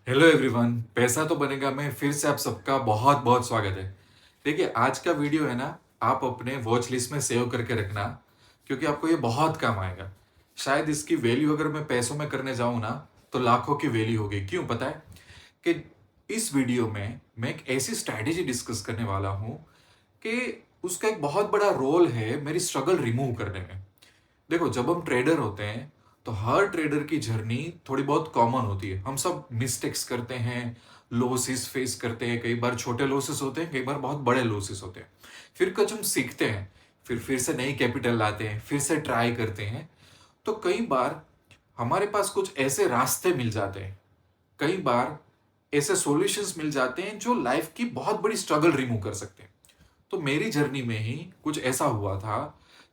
Hello everyone, पैसा तो बनेगा में फिर से आप सबका बहुत बहुत स्वागत है। देखिए, आज का वीडियो है ना, आप अपने वॉच लिस्ट में सेव करके रखना, क्योंकि आपको ये बहुत काम आएगा। शायद इसकी वैल्यू अगर मैं पैसों में करने जाऊं ना, तो लाखों की वैल्यू होगी। क्यों पता है? कि इस वीडियो में मैं एक ऐसी स्ट्रैटेजी डिस्कस करने वाला हूं कि उसका एक बहुत बड़ा रोल है मेरी स्ट्रगल रिमूव करने में। देखो, जब हम ट्रेडर होते हैं तो हर ट्रेडर की जर्नी थोड़ी बहुत कॉमन होती है। हम सब मिस्टेक्स करते हैं, लॉसेस फेस करते हैं। कई बार छोटे लॉसेस होते हैं, कई बार बहुत बड़े लॉसेस होते हैं। फिर कुछ हम सीखते हैं, फिर से नई कैपिटल लाते हैं, फिर से ट्राई करते हैं। तो कई बार हमारे पास कुछ ऐसे रास्ते मिल जाते हैं, कई बार ऐसे सॉल्यूशंस मिल जाते हैं जो लाइफ की बहुत बड़ी स्ट्रगल रिमूव कर सकते हैं। तो मेरी जर्नी में ही कुछ ऐसा हुआ था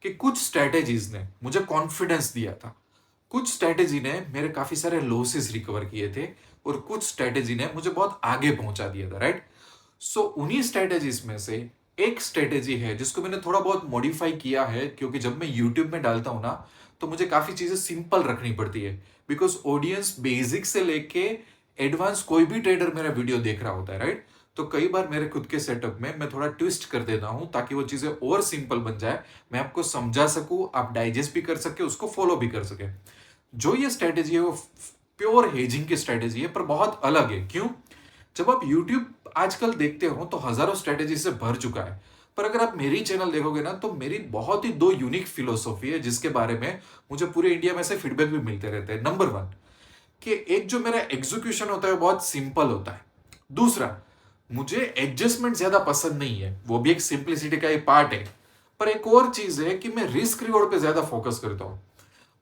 कि कुछ स्ट्रैटेजीज ने मुझे कॉन्फिडेंस दिया था। कुछ स्ट्रैटेजी ने मेरे काफी सारे लॉसेस रिकवर किए थे, और कुछ स्ट्रैटेजी ने मुझे बहुत आगे पहुंचा दिया था, राइट? सो उन्हीं स्ट्रैटेजीज में से एक स्ट्रैटेजी है जिसको मैंने थोड़ा बहुत मॉडिफाई किया है, क्योंकि जब मैं यूट्यूब में डालता हूं ना, तो मुझे काफी चीजें सिंपल रखनी पड़ती है। बिकॉज ऑडियंस बेसिक से लेके एडवांस कोई भी ट्रेडर मेरा वीडियो देख रहा होता है, राइट? तो कई बार मेरे खुद के सेटअप में मैं थोड़ा ट्विस्ट कर देता हूं ताकि वो चीजें और सिंपल बन जाए, मैं आपको समझा सकूं, आप डाइजेस्ट भी कर सके, उसको फॉलो भी कर सके। जो ये स्ट्रेटेजी है वो प्योर हेजिंग की स्ट्रेटेजी है, पर बहुत अलग है। क्यों? जब आप YouTube आजकल देखते हो तो हजारों स्ट्रेटेजी से भर चुका है, पर अगर आप मेरी चैनल देखोगे ना, तो मेरी बहुत ही दो यूनिक फिलोसॉफी है जिसके बारे में मुझे पूरे इंडिया में से फीडबैक भी मिलते रहते हैं। नंबर वन, कि एक जो मेरा एग्जीक्यूशन होता है वो बहुत सिंपल होता है। दूसरा, मुझे एडजस्टमेंट ज्यादा पसंद नहीं है, वो भी एक सिंप्लिसिटी का ही पार्ट है। पर एक और चीज है कि मैं रिस्क रिवॉर्ड पे ज्यादा फोकस करता हूं।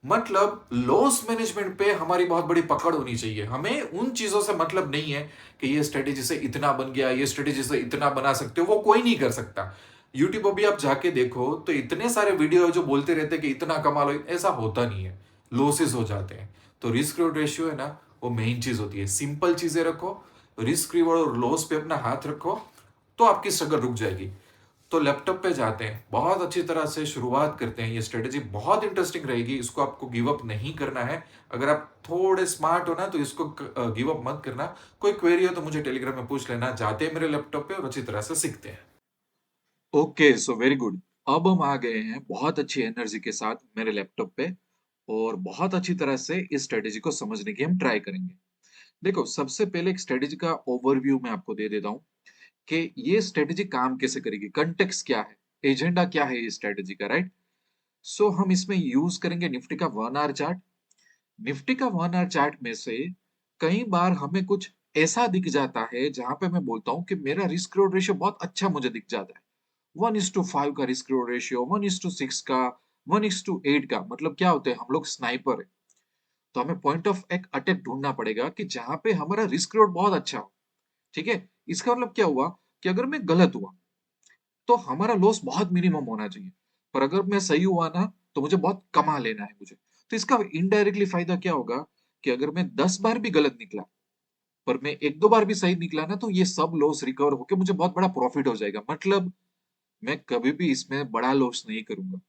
मतलब लॉस मैनेजमेंट पे हमारी बहुत बड़ी पकड़ होनी चाहिए। हमें उन चीजों से मतलब नहीं है कि ये स्ट्रेटेजी से इतना बन गया, ये स्ट्रेटेजी से इतना बना सकते हो, वो कोई नहीं कर सकता। यूट्यूब अभी आप जाके देखो तो इतने सारे वीडियो जो बोलते रहते हैं कि इतना कमा लो, ऐसा होता नहीं है। लॉसेस हो जाते हैं। तो रिस्क रिवॉर्ड रेशियो है ना, वो मेन चीज होती है। सिंपल चीजें रखो, रिस्क रिवॉर्ड और लॉस पे अपना हाथ रखो, तो आपकी स्ट्रगल रुक जाएगी। तो लैपटॉप पे जाते हैं, बहुत अच्छी तरह से शुरुआत करते हैं। ये स्ट्रेटेजी बहुत इंटरेस्टिंग रहेगी, इसको आपको गिव अप नहीं करना है। अगर आप थोड़े स्मार्ट हो ना, तो इसको गिव अप मत करना। कोई क्वेरी हो तो मुझे टेलीग्राम में पूछ लेना। जाते हैं मेरे लैपटॉप पे और अच्छी तरह से सीखते हैं। Okay, so very good. अब हम आ गए हैं बहुत अच्छी एनर्जी के साथ मेरे लैपटॉप पे और बहुत अच्छी तरह से इस स्ट्रेटेजी को समझने की हम ट्राई करेंगे। देखो, सबसे पहले एक स्ट्रेटेजी का ओवरव्यू मैं आपको दे देता हूँ कि ये स्ट्रेटेजी काम कैसे करेगी, कंटेक्स्ट क्या है, एजेंडा क्या है इस स्ट्रेटेजी का, राइट? सो हम इसमें यूज करेंगे निफ्टी का 1 आवर चार्ट। निफ्टी का 1 आवर चार्ट में से कई बार हमें कुछ ऐसा दिख जाता है जहां पे मैं बोलता हूँ कि मेरा रिस्क रिवॉर्ड रेशियो बहुत अच्छा मुझे दिख जाता है। 1:5 का रिस्क रिवॉर्ड रेशियो, 1:6 का, 1:8 का। मतलब क्या होते हैं, हम लोग स्नाइपर है। तो हमें पॉइंट ऑफ एक अटैक ढूंढना पड़ेगा कि जहां पे हमारा रिस्क रिवॉर्ड बहुत अच्छा हो। ठीक है? इसका मतलब क्या हुआ कि अगर मैं गलत हुआ तो हमारा लॉस बहुत मिनिमम होना चाहिए। पर अगर मैं सही हुआ ना, तो मुझे बहुत कमा लेना है मुझे। तो इसका इनडायरेक्टली फायदा क्या होगा कि अगर मैं 10 बार भी गलत निकला, पर मैं एक दो बार भी सही निकला ना, तो ये सब लॉस रिकवर होकर मुझे बहुत बड़ा प्रॉफिट हो जाएगा। मतलब मैं कभी भी इसमें बड़ा लॉस नहीं करूंगा।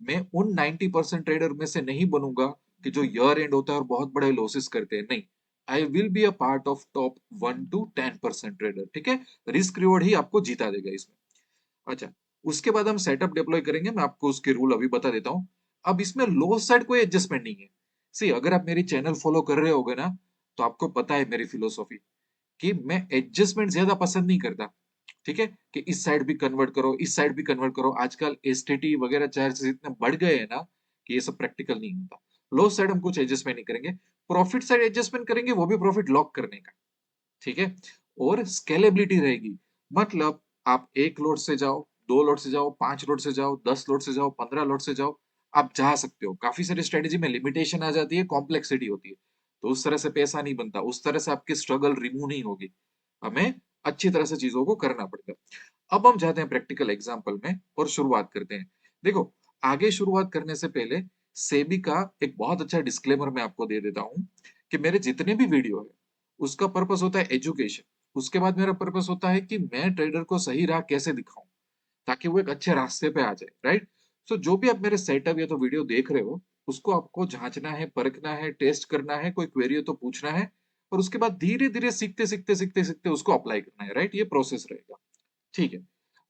मैं उन 90% ट्रेडर में से नहीं बनूंगा कि जो ईयर एंड होता है और बहुत बड़े लॉसेस करते हैं। नहीं, I will be a part of top 1 to 10% trader. ठीक है? रिस्क रिवॉर्ड ही आपको जीता देगा इसमें। अच्छा, उसके बाद हम सेटअप डिप्लॉय करेंगे। मैं आपको उसके रूल अभी बता देता हूँ। अब इसमें लो साइड कोई एडजस्टमेंट नहीं है। सी, अगर आप मेरी चैनल फॉलो कर रहे होगे ना, तो आपको पता है मेरी फिलोसॉफी कि मैं एडजस्टमेंट ज्यादा पसंद नहीं करता। ठीक है? कि इस साइड भी कन्वर्ट करो, इस साइड भी कन्वर्ट करो। आजकल एसटीटी वगैरह चार्जेस इतने बढ़ गए हैं ना कि ये सब प्रैक्टिकल नहीं होता। लो साइड हम कुछ एडजस्टमेंट नहीं करेंगे। प्रॉफिट साइड एडजस्टमेंट करेंगे, वो भी प्रॉफिट लॉक करने का। ठीक है? और स्केलेबिलिटी रहेगी। मतलब आप 1 लोड से जाओ, 2 लोड से जाओ, 5 लोड से जाओ, 10 लोड से जाओ, 15 लोड से जाओ, आप जा सकते हो। काफी सारी स्ट्रेटेजी में लिमिटेशन आ जाती है, कॉम्प्लेक्सिटी होती है। तो उस तरह से पैसा नहीं बनता, उस तरह से आपकी स्ट्रगल रिमूव नहीं होगी। हमें अच्छी तरह से चीजों को करना पड़ेगा। अब हम जाते हैं प्रैक्टिकल एग्जाम्पल में और शुरुआत करते हैं। देखो, आगे शुरुआत करने से पहले सेबी का एक बहुत अच्छा डिस्क्लेमर मैं आपको दे देता हूं कि मेरे जितने भी वीडियो है, उसका पर्पस होता है एजुकेशन। उसके बाद मेरा पर्पस होता है कि मैं ट्रेडर को सही राह कैसे दिखाऊं ताकि वो एक अच्छे रास्ते पे आ जाए, राइट? सो जो भी आप मेरे सेटअप या तो वीडियो देख रहे हो, उसको आपको जांचना है, परखना है, टेस्ट करना है, कोई क्वेरी हो तो पूछना है। और उसके बाद धीरे धीरे सीखते सीखते सीखते सीखते उसको अप्लाई करना है, राइट? ये प्रोसेस रहेगा। ठीक है,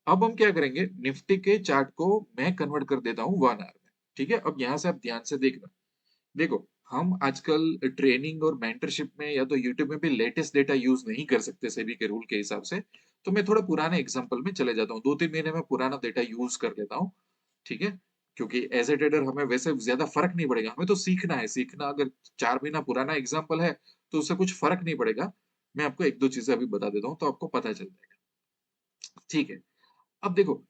अब हम क्या करेंगे, निफ्टी के चार्ट को मैं कन्वर्ट कर देता हूँ 1 आवर में। ठीक है, अब यहाँ से आप ध्यान से देखना। देखो, हम आजकल ट्रेनिंग और मेंटरशिप में या तो यूट्यूब में भी लेटेस्ट डेटा यूज नहीं कर सकते सेबी के रूल के हिसाब से। तो मैं थोड़ा पुराने एग्जांपल में चले जाता हूँ, 2-3 महीने में पुराना डेटा यूज कर लेता हूँ। ठीक है, क्योंकि एज ए ट्रेडर हमें वैसे ज्यादा फर्क नहीं पड़ेगा, हमें तो सीखना है। सीखना अगर 4 महीना पुराना एग्जाम्पल है तो उससे कुछ फर्क नहीं पड़ेगा। मैं आपको एक दो चीजें अभी बता देता हूँ तो आपको पता चल जाएगा। ठीक है, अब देखो,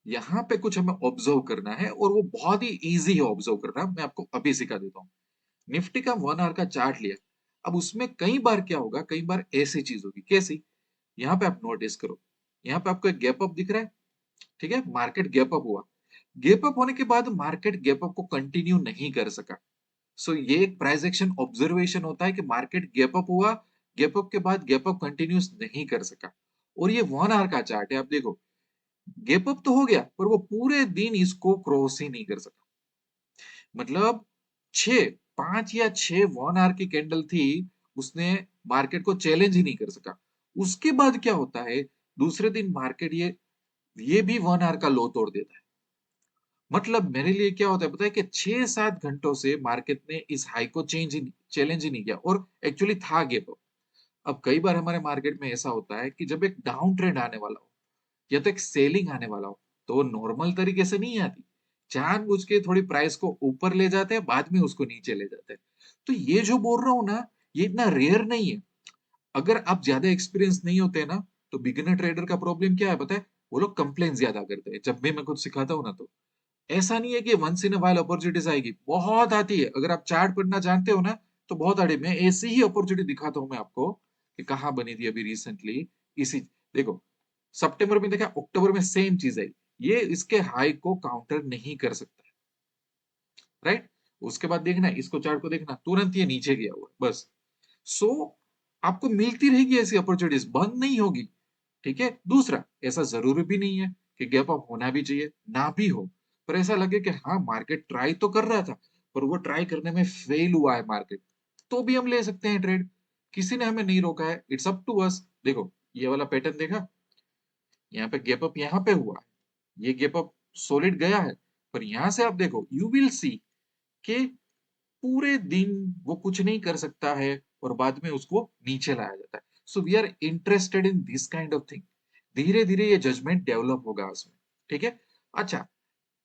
यहाँ पे कुछ हमें ऑब्जर्व करना है और वो बहुत ही इजी है ऑब्जर्व करना। मैं आपको अभी सिखा देता हूँ। निफ्टी का 1 आवर का चार्ट लिया। अब उसमें कई बार क्या होगा, कई बार ऐसी चीज होगी। कैसी? यहाँ पे आप नोटिस करो, यहाँ पे आपको एक गैप अप दिख रहा है। ठीक है, मार्केट गैप अप हुआ। गैप अप होने के बाद मार्केट गैप अप को कंटिन्यू नहीं कर सका। सो ये एक प्राइस एक्शन ऑब्जर्वेशन होता है कि मार्केट गैप अप हुआ, गैप अप के बाद गैप अप कंटिन्यूस नहीं कर सका। और ये 1 आवर का चार्ट है, आप देखो, गैप अप तो हो गया पर वो पूरे दिन इसको क्रॉस ही नहीं कर सका। मतलब 5 या 6 1 आवर की कैंडल थी, उसने मार्केट को चैलेंज ही नहीं कर सका। उसके बाद क्या होता है, दूसरे दिन मार्केट ये भी 1 आवर का लो तोड़ देता है। मतलब मेरे लिए क्या होता है पता है, कि 6-7 घंटों से मार्केट ने इस हाई को चैलेंज ही नहीं किया और एक्चुअली था गैप अप। अब कई बार हमारे मार्केट में ऐसा होता है कि जब एक डाउन ट्रेंड आने वाला हो या तो एक सेलिंग आने वाला हो, तो वो नॉर्मल तरीके से नहीं आती। जानबूझ के थोड़ी प्राइस को ऊपर ले जाते हैं, बाद में उसको नीचे ले जाते हैं। तो ये जो बोल रहा हूं ना, ये इतना रेयर नहीं है। अगर आप ज्यादा एक्सपीरियंस नहीं होते ना, तो बिगिनर ट्रेडर का प्रॉब्लम क्या है पता है, वो लोग कंप्लेन ज्यादा करते हैं जब भी मैं कुछ सिखाता हूँ ना। तो ऐसा नहीं है कि once in a while opportunities आएगी, बहुत आती है। अगर आप चार्ट पढ़ना जानते हो ना, तो बहुत आड़ी मैं ऐसी ही अपॉर्चुनिटी दिखाता हूँ मैं आपको, कि कहाँ बनी थी अभी रिसेंटली। इसी, देखो, सितंबर में देखा, अक्टूबर में सेम चीज आई। ये इसके हाई को काउंटर नहीं कर सकता, राइट? उसके बाद देखना, इसको चार्ट को देखना, तुरंत ये नीचे गया हुआ है बस। सो आपको मिलती रहेगी ऐसी अपॉर्चुनिटीज, बंद नहीं होगी। ठीक है, दूसरा, ऐसा जरूरी भी नहीं है कि गैप अप होना भी चाहिए, ना भी हो। पर ऐसा लगे कि हाँ, मार्केट ट्राई तो कर रहा था, पर वो ट्राई करने में फेल हुआ है मार्केट, तो भी हम ले सकते हैं ट्रेड। किसी ने हमें नहीं रोका है, इट्स अप टू अस। देखो, ये वाला पैटर्न देखा, यहाँ पे गैप अप यहाँ पे हुआ है, ये गैप अप सॉलिड गया है। पर यहां से आप देखो, यू विल सी कि पूरे दिन वो कुछ नहीं कर सकता है और बाद में उसको नीचे लाया जाता है। So we are interested in this kind of thing. धीरे धीरे ये जजमेंट डेवलप होगा उसमें। ठीक है, अच्छा,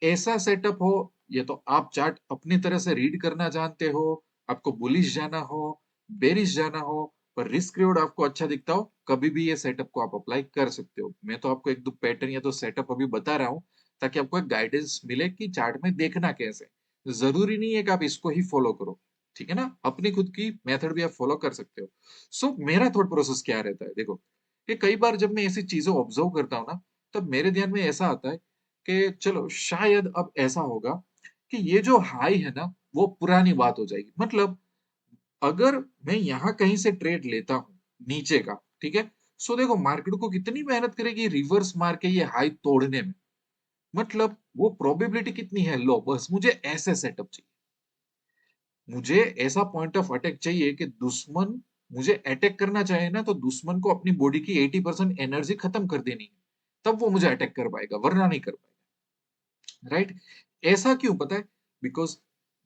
ऐसा सेटअप हो, ये तो आप चार्ट अपनी तरह से रीड करना जानते हो, आपको बुलिश जाना हो, बेरिश जाना हो, पर रिस्क रिवॉर्ड आपको अच्छा दिखता हो, कभी भी ये सेटअप को आप अप्लाई कर सकते हो। मैं तो आपको एक दो पैटर्न या तो सेटअप अभी बता रहा हूँ, ताकि आपको एक गाइडेंस मिले कि चार्ट में देखना कैसे। जरूरी नहीं है कि आप इसको ही फॉलो करो। ठीक है ना, अपनी खुद की मेथड भी आप फॉलो कर सकते हो। सो मेरा थॉट प्रोसेस क्या रहता है, देखो, कि कई बार जब मैं ऐसी चीजें ऑब्जर्व करता हूँ ना, तब मेरे ध्यान में ऐसा आता है कि चलो शायद अब ऐसा होगा कि ये जो हाई है ना, वो पुरानी बात हो जाएगी। मतलब अगर मैं यहाँ कहीं से ट्रेड लेता हूँ नीचे का, ठीक है, सो देखो मार्केट को कितनी मेहनत करेगी रिवर्स मार के ये हाई तोड़ने में। मतलब वो प्रोबेबिलिटी कितनी है, लो, बस मुझे ऐसे सेटअप चाहिए। मुझे ऐसा पॉइंट ऑफ अटैक चाहिए कि दुश्मन मुझे अटैक करना चाहे ना, तो दुश्मन को अपनी बॉडी की 80% एनर्जी खत्म कर देनी है, तब वो मुझे अटैक कर पाएगा, वरना नहीं कर पाएगा। राइट? ऐसा क्यों पता है? बिकॉज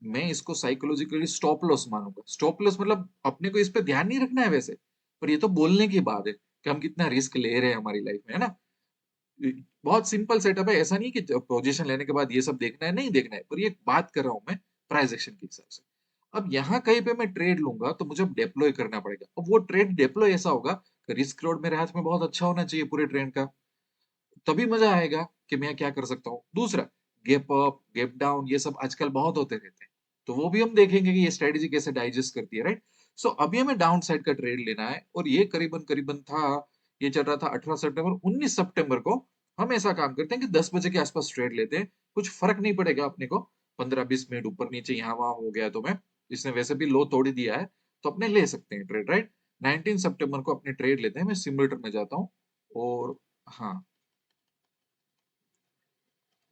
मैं इसको साइकोलॉजिकली स्टॉप लॉस मानूंगा। स्टॉप लॉस मतलब अपने को इस पे ध्यान नहीं रखना है वैसे, पर ये तो बोलने की बात है कि हम कितना रिस्क ले रहे हैं हमारी लाइफ में, है ना? बहुत सिंपल सेटअप है, ऐसा नहीं कि पोजीशन लेने के बाद ये सब देखना है, नहीं देखना है, पर ये बात कर रहा हूं मैं प्राइस एक्शन के हिसाब से। अब यहाँ कहीं पे मैं ट्रेड लूंगा तो मुझे डिप्लॉय करना पड़ेगा। अब वो ट्रेड डिप्लॉय ऐसा होगा कि रिस्क रोड मेरे हाथ में बहुत अच्छा होना चाहिए पूरे ट्रेंड का, तभी मजा आएगा कि मैं क्या कर सकता हूँ। दूसरा, गैप अप गैप डाउन ये सब आजकल बहुत होते रहते हैं, तो वो भी हम देखेंगे कि ये स्ट्रेटेजी कैसे डाइजेस्ट करती है, राइट? सो अभी हमें डाउन साइड का ट्रेड लेना है, और ये करीबन करीबन था, ये चल रहा था 18 सितंबर, 19 सितंबर को। हम ऐसा काम करते हैं कि 10 बजे के आसपास ट्रेड लेते हैं, कुछ फर्क नहीं पड़ेगा अपने को। 15-20 मिनट ऊपर नीचे यहाँ वहां हो गया तो मैं, इसने वैसे भी लो तोड़ ही दिया है, तो अपने ले सकते हैं ट्रेड, राइट? 19 सितंबर को अपने ट्रेड लेते हैं, मैं सिमुलेटर में जाता हूँ। और हाँ,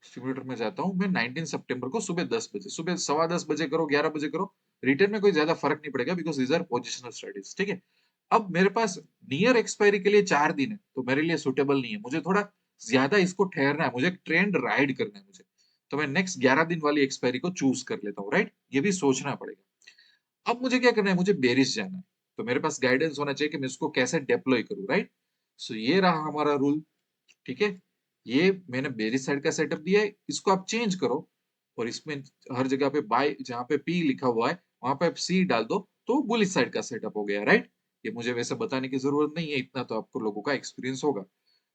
सिमुलेटर में जाता हूँ मैं 19 सितंबर को सुबह 10 बजे, सुबह 10:15 बजे करो, 11 बजे करो, रिटर्न में कोई ज्यादा फर्क नहीं पड़ेगा because these are positional strategies, ठीक है। अब मेरे पास नियर एक्सपायरी के लिए 4 दिन है, तो मेरे लिए सुटेबल नहीं है, मुझे थोड़ा ज्यादा इसको ठहरना है, मुझे ट्रेंड राइड करना है मुझे, तो मैं नेक्स्ट 11 दिन वाली एक्सपायरी को चूज कर लेता हूँ, राइट। ये भी सोचना पड़ेगा। अब मुझे क्या करना है, मुझे बेरिश जाना है, तो मेरे पास गाइडेंस होना चाहिए कि मैं इसको कैसे डिप्लॉय करूँ, राइट। सो ये रहा हमारा रूल, ठीक है। ये मैंने बेरिश साइड का सेटअप दिया है, इसको आप चेंज करो और इसमें हर जगह पे बाय, जहां पे पी लिखा हुआ है वहां पे आप सी डाल दो, तो बुलिश साइड का सेटअप हो गया, राइट। ये मुझे वैसे बताने की जरूरत नहीं है, इतना तो आपको लोगों का एक्सपीरियंस होगा।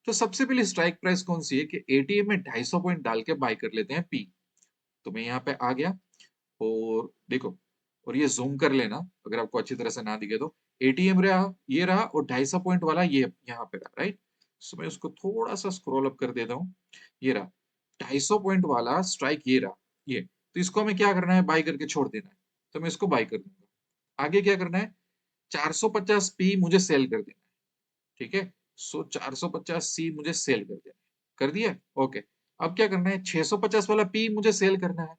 तो सबसे पहले स्ट्राइक प्राइस कौन सी है कि एटीएम में 250 पॉइंट डाल के बाय कर लेते हैं पी। तो मैं यहाँ पे आ गया और देखो, और ये जूम कर लेना अगर आपको अच्छी तरह से ना दिखे तो, एटीएम रहा, ये रहा, और 250 पॉइंट वाला ये यहाँ पे रहा, राइट। सो मैं उसको थोड़ा सा स्क्रॉल अप कर देता हूँ, ये रहा 250 पॉइंट वाला स्ट्राइक, ये रहा ये। तो इसको हमें क्या करना है, बाय करके छोड़ देना है, तो मैं इसको बाय कर दूंगा। आगे क्या करना है, 450 पी मुझे सेल कर देना है, ठीक है। सो 450 सी मुझे सेल कर देना है, कर दिया, ओके। अब क्या करना है, 650 वाला पी मुझे सेल करना है,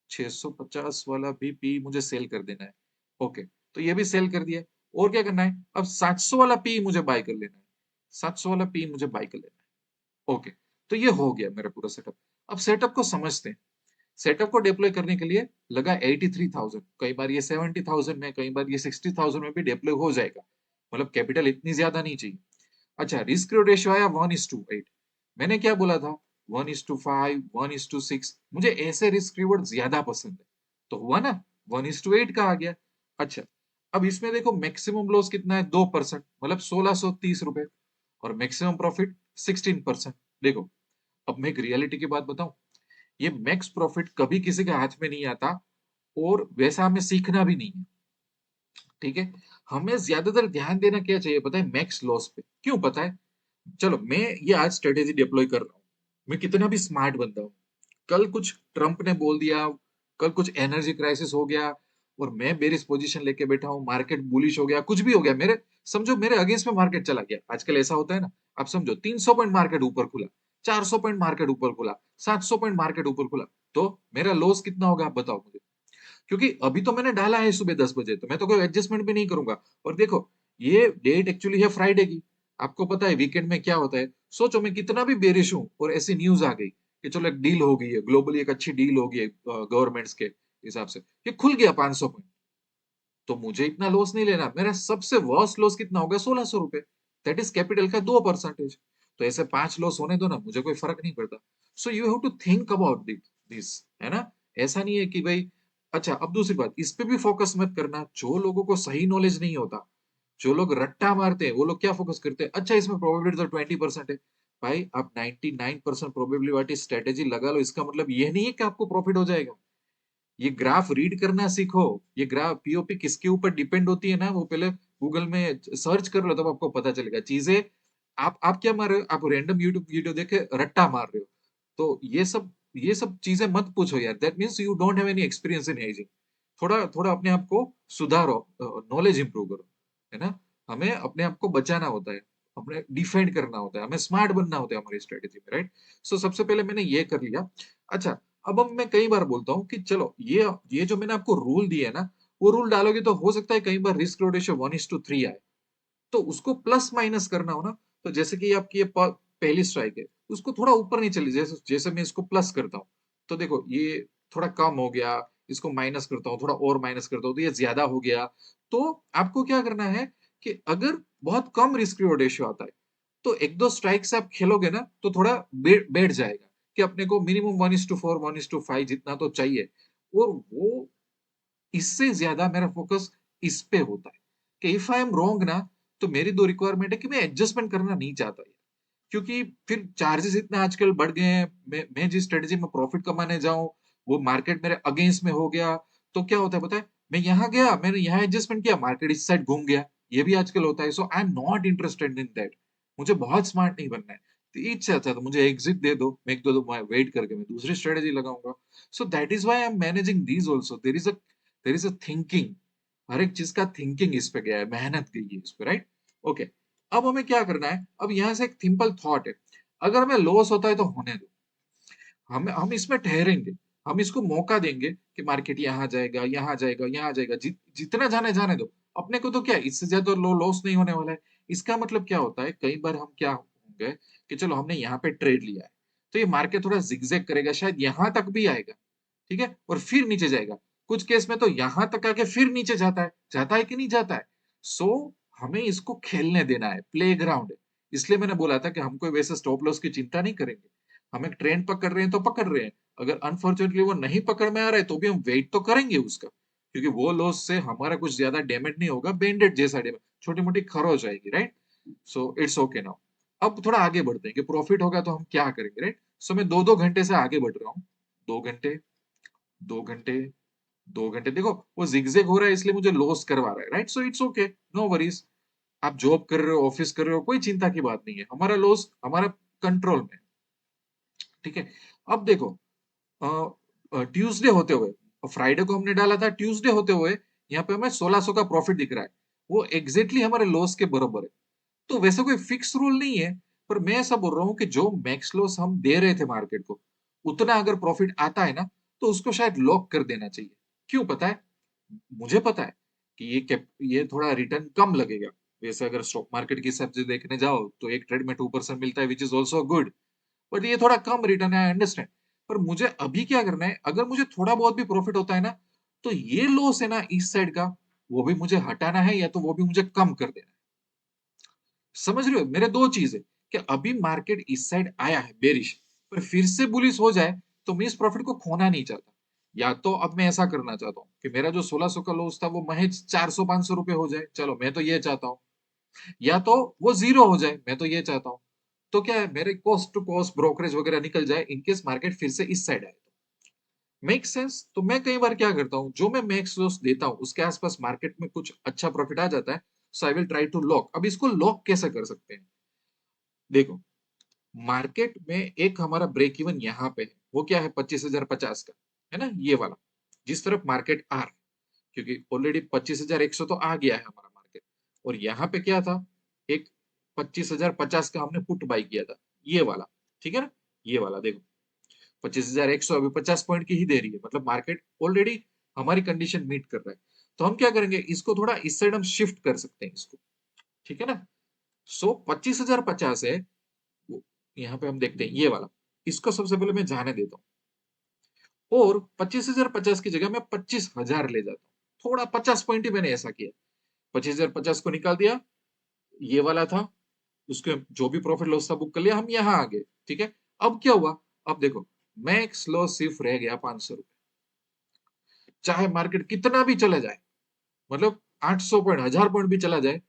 650 वाला भी पी मुझे सेल कर देना है, ओके। तो ये भी सेल कर दिया। और क्या करना है, अब 700 वाला पी मुझे बाय कर लेना है, 700 वाला पी मुझे बाय कर लेना है, ओके। तो ये हो गया मेरा पूरा सेटअप। अब सेटअप को समझते हैं। सेटअप को डिप्लॉय करने के लिए लगा 83,000, कई बार ये 70,000 में, कई बार ये 60,000 में भी डिप्लॉय हो जाएगा, मतलब कैपिटल इतनी ज्यादा नहीं चाहिए। अच्छा, रिस्क रेशियो आया 1:8। मैंने क्या बोला था, 1:5, 1:6, मुझे ऐसे रिस्क रिवॉर्ड ज्यादा पसंद है, तो हुआ ना, 1:8 का आ गया। अच्छा, अब इसमें देखो मैक्सिमम लॉस कितना है, 2%, मतलब 1630 रुपए, और मैक्सिमम प्रॉफिट 16%। देखो, अब मैं एक रियलिटी की बात बताऊं, ये मैक्स प्रॉफिट कभी किसी के हाथ में नहीं आता, और वैसा हमें सीखना भी नहीं है, ठीक है। हमें ज्यादातर ध्यान देना क्या चाहिए पता है, मैक्स लॉस पे। क्यों पता है, चलो मैं ये आज स्ट्रेटेजी डिप्लॉय कर रहा हूँ, मैं कितना भी स्मार्ट बनता हूँ, कल कुछ ट्रम्प ने बोल दिया, कल कुछ एनर्जी क्राइसिस हो गया, और मैं बेरिश पोजीशन लेके बैठा हूँ, मार्केट बुलिश हो गया, कुछ भी हो गया, मेरे समझो मेरे अगेंस्ट में मार्केट चला गया, आजकल ऐसा होता है ना। आप समझो 300 पॉइंट मार्केट ऊपर खुला, 400 पॉइंट मार्केट ऊपर खुला, 700 पॉइंट मार्केट ऊपर खुला, तो मेरा लॉस कितना होगा आप बताओ मुझे। क्योंकि अभी तो मैंने डाला है सुबह 10 बजे, तो मैं तो कोई एडजस्टमेंट भी नहीं करूंगा। और देखो, ये डेट एक्चुअली है फ्राइडे की, आपको पता है वीकेंड में क्या होता है। सोचो मैं कितना भी बेरिश हूं और ऐसी न्यूज आ गई कि चलो एक डील हो गई है ग्लोबली, एक अच्छी डील हो गई है गवर्नमेंट्स के हिसाब से, ये खुल गया 500 पॉइंट, तो मुझे इतना लॉस नहीं लेना। मेरा सबसे वर्स्ट लॉस कितना होगा, 1600 रुपए, दैट इज कैपिटल का 2%। तो ऐसे 5 लॉस होने दो ना, मुझे कोई फर्क नहीं पड़ता। So you have to think about this, है ना। ऐसा नहीं है कि भाई, अच्छा अब दूसरी बात, इस पे भी फोकस मत करना, जो लोगों को सही नॉलेज नहीं होता, जो लोग रट्टा मारते हैं, वो लोग क्या फोकस करते हैं, अच्छा इसमें प्रोबेबिलिटी तो 20% है। भाई आप 99% प्रोबेबिलिटी वाली स्ट्रेटेजी लगा लो, इसका मतलब ये नहीं है कि आपको प्रॉफिट हो जाएगा। ये ग्राफ रीड करना सीखो, ये ग्राफ पीओपी किसके ऊपर डिपेंड होती है ना, वो पहले गूगल में सर्च कर लो, तब आपको पता चलेगा चीजें। आप क्या मार रहे हो, आप रैंडम यूट्यूब वीडियो देख के रट्टा मार रहे हो, तो ये सब चीजें मत पूछो यार, that means you don't have any experience in hedging. थोड़ा थोड़ा अपने आप को सुधारो, नॉलेज इंप्रूव करो, है ना। हमें अपने आप को बचाना होता है, हमें डिफेंड करना होता है, हमें स्मार्ट बनना होता है हमारी स्ट्रेटेजी में, राइट। सो सबसे पहले मैंने ये कर लिया। अच्छा, अब मैं कई बार बोलता हूँ कि चलो ये जो मैंने आपको रूल दिया है ना, वो रूल डालोगे तो हो सकता है कई बार रिस्क रेशियो 1:3 आए, तो उसको प्लस माइनस करना हो ना, तो जैसे कि आपकी ये पहली स्ट्राइक है, उसको थोड़ा ऊपर नहीं चली, जैसे जैसे मैं इसको प्लस करता हूँ, तो देखो ये थोड़ा कम हो गया, इसको माइनस करता हूँ, थोड़ा और माइनस करता हूँ, तो ये ज्यादा हो गया। तो आपको क्या करना है कि अगर बहुत कम रिस्क रिवॉर्ड रेशियो आता है, तो एक दो स्ट्राइक से आप खेलोगे ना, तो थोड़ा बैठ जाएगा कि अपने को मिनिमम 1:4, 1:5 जितना तो चाहिए। और वो इससे ज्यादा मेरा फोकस इस पे होता है कि इफ आई एम रॉन्ग ना, तो मेरी दो रिक्वायरमेंट है कि मैं एडजस्टमेंट करना नहीं चाहता यार, क्योंकि फिर चार्जेस इतने आजकल बढ़ गए हैं, मैं जिस स्ट्रेटेजी में प्रॉफिट कमाने जाऊं, वो मार्केट मेरे अगेंस्ट में हो गया, तो क्या होता है पता है, मैं यहाँ गया, मैंने यहाँ एडजस्टमेंट किया, मार्केट इस साइड घूम गया, ये भी आजकल होता है। So I am not interested in that, मुझे बहुत स्मार्ट नहीं बनना है। तो इससे अच्छा तो मुझे एग्जिट दे दो, मैं एक दो वेट करके मैं दूसरी स्ट्रेटेजी लगाऊंगा। So that is why I am managing these also, there is a thinking, हर एक चीज का थिंकिंग इस पे गया है, मेहनत गई है इस पे, राइट। ओके, अब हमें क्या करना है, अब यहां से एक सिंपल थॉट है, अगर हमें लॉस होता है तो होने दो, हम इसमें ठहरेंगे, हम इसको मौका देंगे कि मार्केट यहाँ जाएगा, यहाँ जाएगा, यहाँ जाएगा, जितना जाने जाने दो। अपने को तो क्या है, इससे ज्यादा लॉस नहीं होने वाला है। इसका मतलब क्या होता है, कई बार हम क्या होंगे कि चलो हमने यहाँ पे ट्रेड लिया है, तो ये मार्केट थोड़ा जिगजैग करेगा, शायद यहाँ तक भी आएगा, ठीक है, और फिर नीचे जाएगा। कुछ केस में तो यहाँ तक आके फिर नीचे जाता है कि नहीं जाता है। सो हमें इसको खेलने देना है, प्ले ग्राउंड है। इसलिए मैंने बोला था कि हम कोई वैसे स्टॉप लॉस की चिंता नहीं करेंगे। हम एक ट्रेंड पकड़ रहे हैं तो पकड़ रहे हैं, अगर अनफॉर्चुनेटली वो नहीं पकड़ में आ रहा है तो भी हम वेट तो करेंगे उसका, क्योंकि वो लॉस से हमारा कुछ ज्यादा डैमेज नहीं होगा, बेंडेड जैसा डैमेज, छोटी मोटी खरोच आएगी, right. So it's okay now. अब थोड़ा आगे बढ़ते हैं कि प्रॉफिट होगा तो हम क्या करेंगे, राइट। सो मैं 2-2 घंटे से आगे बढ़ रहा हूँ। 2 घंटे, 2 घंटे, 2 घंटे, देखो वो जिगजैग हो रहा है इसलिए मुझे लॉस करवा रहा है, right. So it's okay, no worries. आप जॉब कर रहे हो, ऑफिस कर रहे हो, कोई चिंता की बात नहीं है, हमारा लॉस हमारा कंट्रोल में, ठीक है। अब देखो, ट्यूसडे होते हुए, फ्राइडे को हमने डाला था, ट्यूसडे होते हुए यहाँ पे हमें 1600 का प्रॉफिट दिख रहा है। वो एग्जैक्टली हमारे लॉस के बराबर है। तो वैसे कोई फिक्स रूल नहीं है, पर मैं ऐसा बोल रहा हूँ कि जो मैक्स लॉस हम दे रहे थे मार्केट को, उतना अगर प्रॉफिट आता है ना, तो उसको शायद लॉक कर देना चाहिए। क्यों पता है? मुझे पता है कि ये थोड़ा रिटर्न कम लगेगा। वैसे अगर स्टॉक मार्केट के हिसाब से देखने जाओ तो एक ट्रेड में 2% मिलता है, which is also good, but ये थोड़ा कम रिटर्न है, आई अंडरस्टैंड। पर मुझे अभी क्या करना है, अगर मुझे थोड़ा बहुत भी प्रॉफिट होता है ना, तो ये लॉस है ना इस साइड का, वो भी मुझे हटाना है, या तो वो भी मुझे कम कर देना है। समझ रहे हो, मेरे दो चीज है कि अभी मार्केट इस साइड आया है बेरिश, पर फिर से बुलिश हो जाए तो मैं इस प्रॉफिट को खोना नहीं चाहता। या तो अब मैं ऐसा करना चाहता हूँ कि मेरा जो 1600 का लॉस था वो महज 400-500 रुपए हो जाए, चलो मैं तो ये चाहता हूँ। या तो वो जीरो हो जाए, मैं तो ये चाहता हूँ। तो क्या है, मेरे कॉस्ट टू कॉस्ट ब्रोकरेज वगैरह निकल जाए इनकेस मार्केट फिर से इस साइड आए तो मेक सेंस। तो मैं कई बार क्या करता हूँ, जो मैं मैक्स लॉस देता हूँ उसके आसपास मार्केट में कुछ अच्छा प्रॉफिट आ जाता है, so I will try to lock. अब इसको लॉक कैसे कर सकते हैं, देखो, मार्केट में एक हमारा ब्रेक इवन यहाँ पे है, वो क्या है, 25,050 का, है ना, ये वाला, जिस तरफ मार्केट आ रहा है, क्योंकि ऑलरेडी 25,100 तो आ गया है हमारा मार्केट। और यहाँ पे क्या था, एक 25,050 का हमने पुट बाई किया था, ये वाला, ठीक है ना, ये वाला देखो, 25,100 अभी 50 पॉइंट की ही दे रही है, मतलब मार्केट ऑलरेडी हमारी कंडीशन मीट कर रहा है। तो हम क्या करेंगे, इसको थोड़ा इस साइड हम शिफ्ट कर सकते हैं इसको, ठीक है ना। सो 25,050 है, यहाँ पे हम देखते हैं ये वाला, इसको सबसे पहले मैं जाने देता हूँ, और 25,050 की जगह मैं 25,000 ले जाता हूँ। थोड़ा 50 पॉइंट ही मैंने ऐसा किया, 25,050 को निकाल दिया, ये वाला था, उसके जो भी प्रॉफिट लॉस था बुक कर लिया, हम यहाँ आ गए, ठीक है। अब क्या हुआ, अब देखो, मैक्स लॉस सिर्फ रह गया 500 रुपए, चाहे मार्केट कितना भी चला जाए, मतलब 800 पॉइंट, 1000 पॉइंट भी चला जाए,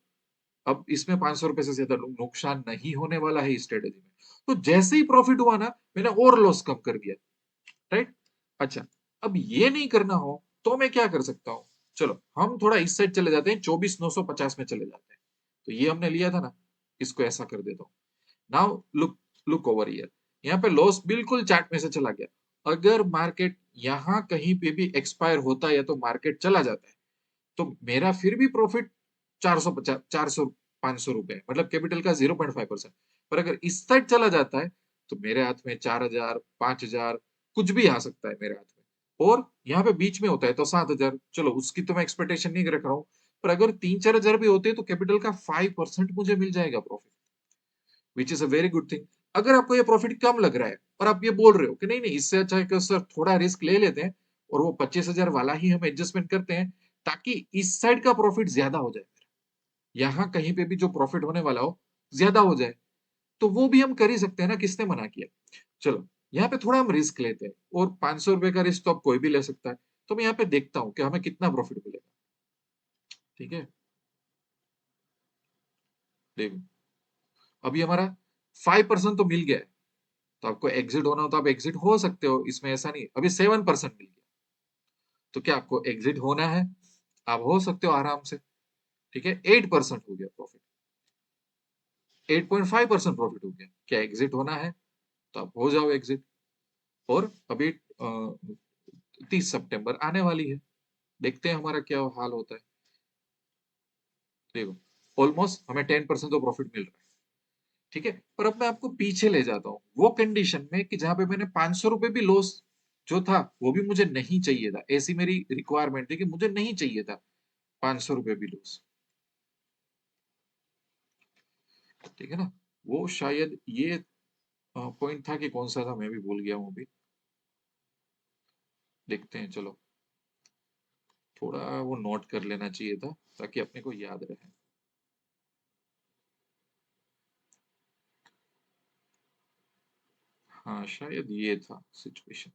अब इसमें 500 रुपए से ज्यादा नुकसान नहीं होने वाला है इस स्ट्रेटेजी में। तो जैसे ही प्रॉफिट हुआ ना, मैंने और लॉस कम कर दिया, राइट। अच्छा, अब ये नहीं करना हो तो मैं क्या कर सकता हूँ, चलो हम थोड़ा इस साइड चले जाते हैं, 24,950 में चले जाते हैं। तो ये हमने लिया था ना, इसको ऐसा कर देता हूँ। Now look, look over here, यहाँ पे लॉस बिल्कुल चार्ट में से चला गया। अगर मार्केट यहाँ कहीं पे भी एक्सपायर होता है या तो मार्केट चला जाता है, तो मेरा फिर भी प्रॉफिट 450, 400, 500 रुपए, मतलब कैपिटल का 0.5%। पर अगर इस साइड चला जाता है तो मेरे हाथ में 4,000, 5,000, कुछ भी आ सकता है मेरे हाथ में। और यहाँ पे बीच में होता है तो 7,000, चलो उसकी तो मैं एक्सपेक्टेशन नहीं रख रहा हूँ, पर अगर 3-4 हजार भी होते हैं तो कैपिटल का 5% मुझे मिल जाएगा profit, which is a very good thing. अगर आपको ये प्रॉफिट कम लग रहा है और आप ये बोल रहे हो कि नहीं नहीं, इससे अच्छा है कि सर थोड़ा रिस्क ले लेते हैं और वो 25,000 वाला ही हम एडजस्टमेंट करते हैं, ताकि इस साइड का प्रॉफिट ज्यादा हो जाए, यहाँ कहीं पे भी जो प्रॉफिट होने वाला हो ज्यादा हो जाए, तो वो भी हम कर ही सकते हैं ना, किसने मना किया। चलो, यहाँ पे थोड़ा हम रिस्क लेते हैं, और 500 रुपए का रिस्क तो अब कोई भी ले सकता है। तो मैं यहाँ पे देखता हूँ कि हमें कितना प्रॉफिट मिलेगा, ठीक है। देखो, अभी हमारा 5% तो मिल गया है, तो आपको एग्जिट होना हो तो आप एग्जिट हो सकते हो, इसमें ऐसा नहीं। अभी 7% मिल गया, तो क्या आपको एग्जिट होना है, आप हो सकते हो आराम से, ठीक है। 8% हो गया प्रॉफिट, 8.5% प्रॉफिट हो गया, क्या एग्जिट होना है, तो आप हो जाओ एग्जिट। और अभी 30 सितंबर आने वाली है, देखते हैं हमारा क्या हाल होता है। देखो, ऑलमोस्ट हमें 10% तो प्रॉफिट मिल रहा है, ठीक है। पर अब मैं आपको पीछे ले जाता हूँ वो कंडीशन में कि जहां पे मैंने 500 रुपए भी लॉस जो था वो भी मुझे नहीं चाहिए था, ऐसी मेरी रिक्वायरमेंट थी कि मुझे नहीं चाहिए था 500 रुपए भी लॉस। ठीक है ना। वो शायद ये पॉइंट था कि कौन सा था, मैं भी भूल गया हूँ अभी। देखते हैं चलो, थोड़ा वो नोट कर लेना चाहिए था ताकि अपने को याद रहे। हाँ शायद ये था सिचुएशन।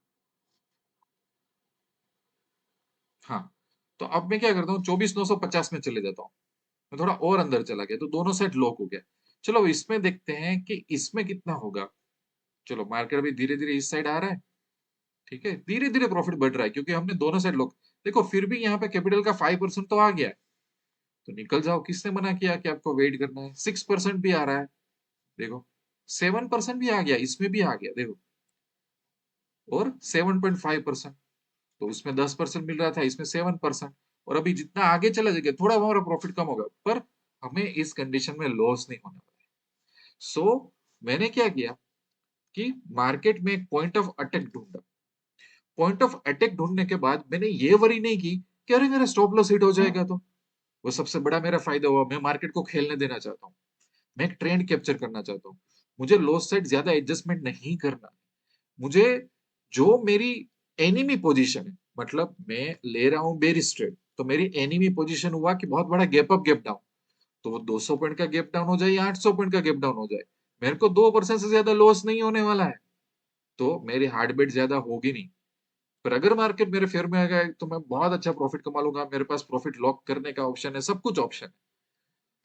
हाँ, तो अब मैं क्या करता हूँ, 24,950 में चले जाता हूँ। मैं थोड़ा और अंदर चला गया तो दोनों साइड लॉक हो गया। चलो इसमें देखते हैं कि इसमें कितना होगा। चलो मार्केट अभी धीरे धीरे इस साइड आ रहा है। ठीक है, धीरे धीरे प्रॉफिट बढ़ रहा है क्योंकि हमने दोनों साइड लॉक। देखो फिर भी यहाँ पे कैपिटल का 5% तो आ गया है, तो निकल जाओ। किसने मना किया कि आपको वेट करना है? 6% भी आ रहा है, देखो। 7% भी आ गया, इसमें भी आ गया देखो। और 7.5%, तो उसमें 10% मिल रहा था, इसमें 7%। और अभी जितना आगे चला जाएगा थोड़ा हमारा प्रॉफिट कम होगा, पर हमें इस कंडीशन में लॉस नहीं होने वाला है। सो मैंने क्या किया कि मार्केट में एक पॉइंट ऑफ अटैक ढूंढा। पॉइंट ऑफ अटैक ढूंढने के बाद मैंने ये वरी नहीं की कि अरे मेरा स्टॉप लॉस हिट हो जाएगा। तो वो सबसे बड़ा मेरा फायदा हुआ। मैं मार्केट को खेलने देना चाहता हूँ, मैं एक ट्रेंड कैप्चर करना चाहता हूँ। मुझे लॉस साइड ज्यादा एडजस्टमेंट नहीं करना। मुझे जो मेरी एनिमी पोजीशन है, मतलब मैं ले रहा हूं बेरिश ट्रेड, तो मेरी एनिमी पोजीशन हुआ कि बहुत बड़ा गैप अप गैप डाउन। तो वो 200 पॉइंट का गैप डाउन हो जाए या 800 पॉइंट का गैप डाउन हो जाए, मेरे को 2% से ज्यादा लॉस नहीं होने वाला है। तो मेरी हार्ड बेट ज्यादा होगी नहीं। पर अगर मार्केट मेरे फेयर में आ गया तो मैं बहुत अच्छा प्रॉफिट कमा लूंगा। मेरे पास प्रॉफिट लॉक करने का ऑप्शन है, सब कुछ ऑप्शन है।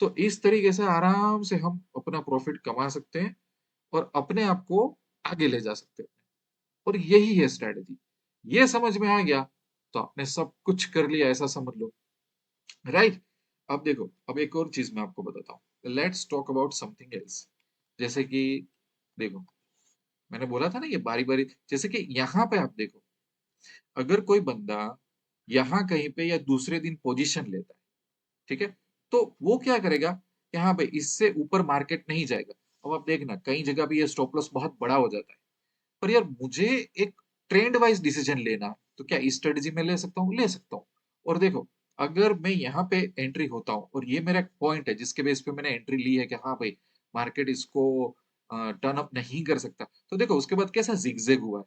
तो इस तरीके से आराम से हम अपना प्रॉफिट कमा सकते हैं और अपने आप को आगे ले जा सकते हैं। और यही है स्ट्रेटेजी। ये समझ में आ गया तो आपने सब कुछ कर लिया ऐसा समझ लो। राइट। अब देखो, अब एक और चीज मैं आपको बताता हूँ। Let's talk about something else. जैसे कि देखो, मैंने बोला था ना ये बारी बारी, जैसे कि यहाँ पे आप देखो, अगर कोई बंदा यहाँ कहीं पे या दूसरे दिन पोजीशन लेता है, ठीक है, तो वो क्या करेगा कि हाँ भाई इससे ऊपर मार्केट नहीं जाएगा। अब आप देखना कई जगह भी ये स्टॉप लॉस बहुत बड़ा हो जाता है। पर यार मुझे एक ट्रेंड वाइज डिसीजन लेना है, तो क्या इस स्ट्रेटजी में ले सकता हूँ? ले सकता हूँ। और देखो, अगर मैं यहाँ पे एंट्री होता हूँ और ये मेरा पॉइंट है जिसके बेस पे मैंने एंट्री ली है कि हाँ भाई मार्केट इसको टर्न अप नहीं कर सकता, तो देखो उसके बाद कैसा जिगजैग हुआ है।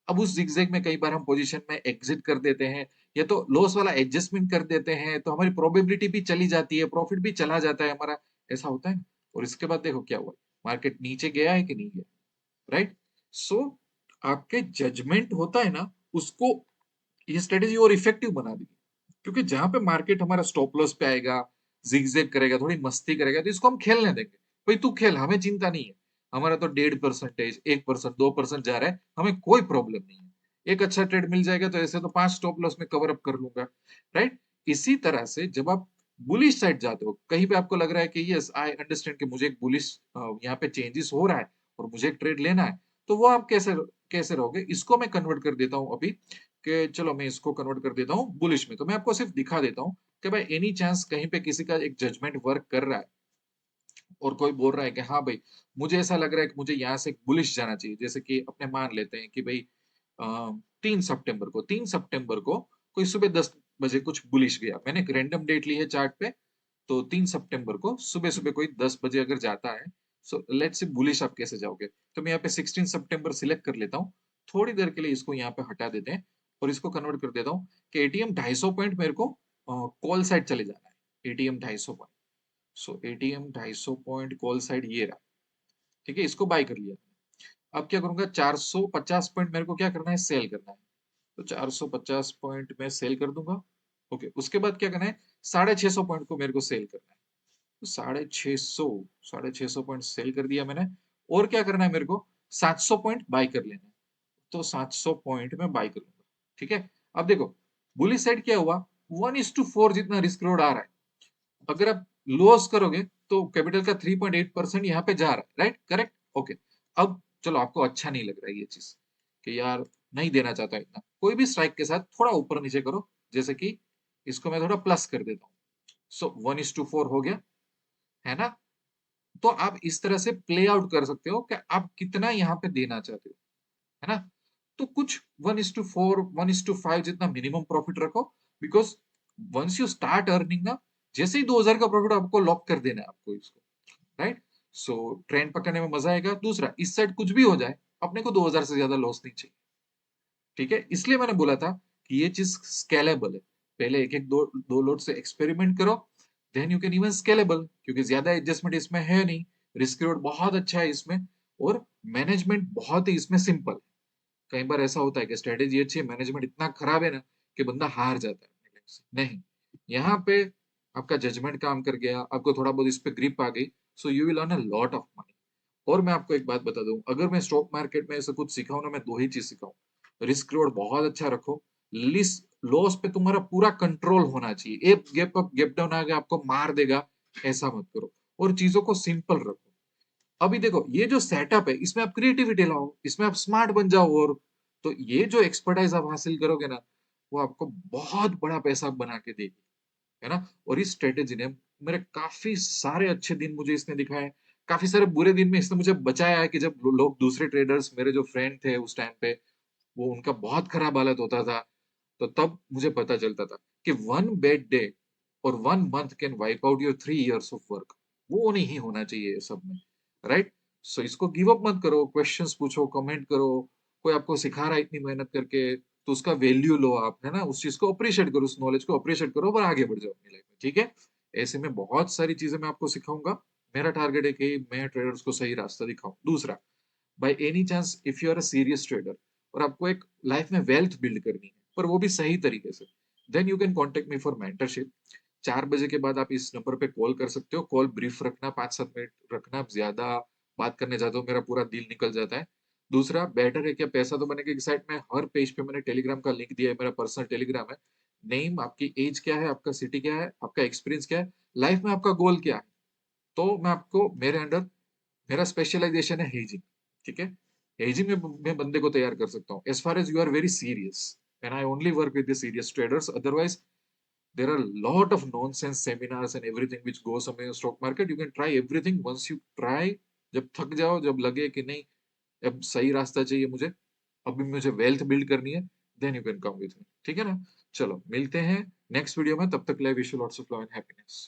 अब उस जिगजैग में कई बार हम पोजीशन में एग्जिट कर देते हैं या तो लॉस वाला एडजस्टमेंट कर देते हैं, तो हमारी प्रोबेबिलिटी भी चली जाती है, प्रॉफिट भी चला जाता है हमारा। ऐसा होता है ना। और इसके बाद देखो क्या हुआ, मार्केट नीचे गया है कि नहीं गया। राइट। सो आपके जजमेंट होता है ना, उसको ये स्ट्रेटेजी और इफेक्टिव बना दी। क्योंकि जहां पे मार्केट हमारा स्टॉप लॉस पे आएगा, जिगजैग करेगा, थोड़ी मस्ती करेगा, तो इसको हम खेलने देंगे। भाई तू खेल, हमें चिंता नहीं है। हमारा तो 1.5%, 1%, 2% जा रहा है, हमें कोई प्रॉब्लम नहीं है। एक अच्छा ट्रेड मिल जाएगा तो ऐसे तो 5 स्टॉप लॉस में कवर अप कर लूंगा। राइट। इसी तरह से जब आप बुलिश साइड जाते हो, कहीं पे आपको लग रहा है कि यस आई अंडरस्टैंड कि मुझे एक बुलिश यहाँ पे चेंजेस हो रहा है और मुझे एक ट्रेड लेना है, तो वो आप कैसे कैसे रहोगे? इसको मैं कन्वर्ट कर देता हूँ अभी, कि चलो मैं इसको कन्वर्ट कर देता हूँ बुलिश में। तो मैं आपको सिर्फ दिखा देता हूँ कि भाई एनी चांस कहीं पे किसी का एक जजमेंट वर्क कर रहा है और कोई बोल रहा है कि हाँ भाई मुझे ऐसा लग रहा है कि मुझे यहाँ से बुलिश जाना चाहिए। जैसे कि अपने मान लेते हैं कि भाई 3 सितंबर को कोई सुबह 10 बजे कुछ बुलिश गया। मैंने एक रैंडम डेट ली है चार्ट पे। तो 3 सितंबर को सुबह सुबह कोई 10 बजे अगर जाता है, सो लेट्स से बुलिश आप कैसे जाओगे? तो मैं यहाँ पे 16 सितंबर सिलेक्ट कर लेता हूँ। थोड़ी देर के लिए इसको यहाँ पे हटा देते हैं और इसको कन्वर्ट कर देता हूँ कि एटीएम 250 पॉइंट मेरे को कॉल साइड चले जाना है। ATM 250 point. So ATM 250 point call side ये रहा। ठीक है, इसको बाय कर लिया। अब क्या करूंगा, 450 पॉइंट मेरे को क्या करना है, सेल करना है। तो 450 पॉइंट में सेल कर दूंगा। ओके, उसके बाद क्या करना है, 650 पॉइंट को मेरे को सेल करना है। तो 650 पॉइंट सेल कर दिया मैंने। और क्या करना है मेरे को, 700 पॉइंट बाय कर लेना है। तो 700 पॉइंट में बाय कर लूंगा। ठीक है। अब देखो, बुलिश साइड क्या हुआ, 1:4 जितना रिस्क रोड आ रहा है। अगर आप लॉस करोगे तो कैपिटल का 3.8% यहाँ पे जा रहा है। Right, correct. ओके। अब चलो, आपको अच्छा नहीं लग रहा है ये चीज कि यार नहीं देना चाहता इतना, कोई भी स्ट्राइक के साथ थोड़ा ऊपर नीचे करो। जैसे कि इसको मैं थोड़ा प्लस कर देता हूँ। सो 1:4 हो गया, है ना। तो आप इस तरह से प्ले आउट कर सकते हो कि आप कितना यहाँ पे देना चाहते हो, है ना। तो कुछ 1:4, 1:5 जितना मिनिमम प्रॉफिट रखो, because once you start earning ना, जैसे ही 2000 का प्रॉफिट आपको लॉक कर देना है आपको इसको, राइट? सो ट्रेंड पकड़ने में मजा आएगा। दूसरा, इस साइड कुछ भी हो जाए, अपने को 2000 से ज्यादा लॉस नहीं चाहिए, ठीक है? इसलिए मैंने बोला था कि ये चीज स्केलेबल है। पहले एक एक दो लोड से एक्सपेरिमेंट करो, then you can even scalable, क्योंकि ज्यादा एडजस्टमेंट इसमें है नहीं, रिस्क रिवॉर्ड बहुत अच्छा है इसमें, और मैनेजमेंट बहुत ही इसमें सिंपल है। कई बार ऐसा होता है कि स्ट्रेटेजी अच्छी है, मैनेजमेंट इतना खराब है ना कि बंदा हार जाता है अपनी लाइफ से। नहीं, यहाँ पे आपका जजमेंट काम कर गया, आपको थोड़ा बहुत इस पे ग्रिप आ गई, so you will earn a lot of money. और मैं आपको एक बात बता दूं, अगर मैं स्टॉक मार्केट में ऐसा कुछ सिखाऊं ना, मैं दो ही चीज सिखाऊं। रिस्क रिवॉर्ड बहुत अच्छा रखो, लिस लॉस पे तुम्हारा पूरा कंट्रोल होना चाहिए। एक गैप अप गैप डाउन आ गया आपको मार देगा, ऐसा मत करो, और चीजों को सिंपल रखो। अभी देखो, ये जो सेटअप है, इसमें आप क्रिएटिविटी लाओ, इसमें आप स्मार्ट बन जाओ, और तो ये जो एक्सपर्टाइज आप हासिल करोगे ना, वो आपको बहुत बड़ा पैसा बना के देगी, है ना? और इस स्ट्रेटेजी ने मेरे काफी सारे अच्छे दिन मुझे इसने दिखाए, काफी सारे बुरे दिन में इसने मुझे बचाया है, कि जब लोग दूसरे ट्रेडर्स, मेरे जो फ्रेंड थे उस टाइम पे, वो उनका बहुत खराब हालत होता था, तो तब मुझे पता चलता था कि वन बैड डे और one month can wipe out your 3 years of work. वो नहीं होना चाहिए ये सब में, राइट? सो इसको गिव अप मत करो, क्वेश्चंस पूछो, कमेंट करो। कोई आपको सिखा रहा है इतनी मेहनत करके, तो उसका वैल्यू लो आप, है ना? उस चीज को अप्रिशिएट करो, उस नॉलेज को अप्रिशिएट करो, और आगे बढ़ जाओ अपनी लाइफ में, ठीक है? ऐसे में बहुत सारी चीजें मैं आपको सिखाऊंगा। मेरा टारगेट है कि मैं ट्रेडर्स को सही रास्ता दिखाऊं। दूसरा, by any chance if you are a serious trader और आपको एक लाइफ में वेल्थ बिल्ड करनी है, पर वो भी सही तरीके से, then you can contact me for mentorship. 4 बजे के बाद आप इस नंबर पे कॉल कर सकते हो। कॉल ब्रीफ रखना, 5-7 मिनट रखना, आप ज्यादा बात करने जाते हो मेरा पूरा दिल निकल जाता है। दूसरा, बेटर है क्या, पैसा तो बनेगा, एक साइड में हर पेज पे मैंने टेलीग्राम का लिंक दिया है, मेरा पर्सनल टेलीग्राम है। नेम, आपकी एज क्या है, आपका सिटी क्या है, आपका एक्सपीरियंस क्या है, लाइफ में आपका गोल क्या है, तो मैं आपको मेरे अंडर, मेरा स्पेशलाइजेशन है हेजिंग, ठीक है? हेजिंग में मैं बंदे को तैयार कर सकता हूँ, as far as you are very serious, and I only work with the serious traders. Otherwise there are a lot of nonsense seminars and everything which goes on in the stock market. You can try everything. Once you try, जब थक जाओ, जब लगे कि नहीं अब सही रास्ता चाहिए मुझे, अभी मुझे वेल्थ बिल्ड करनी है, then you can come with me, ठीक है ना? चलो मिलते हैं नेक्स्ट वीडियो में, तब तक live wish you lots of love and happiness.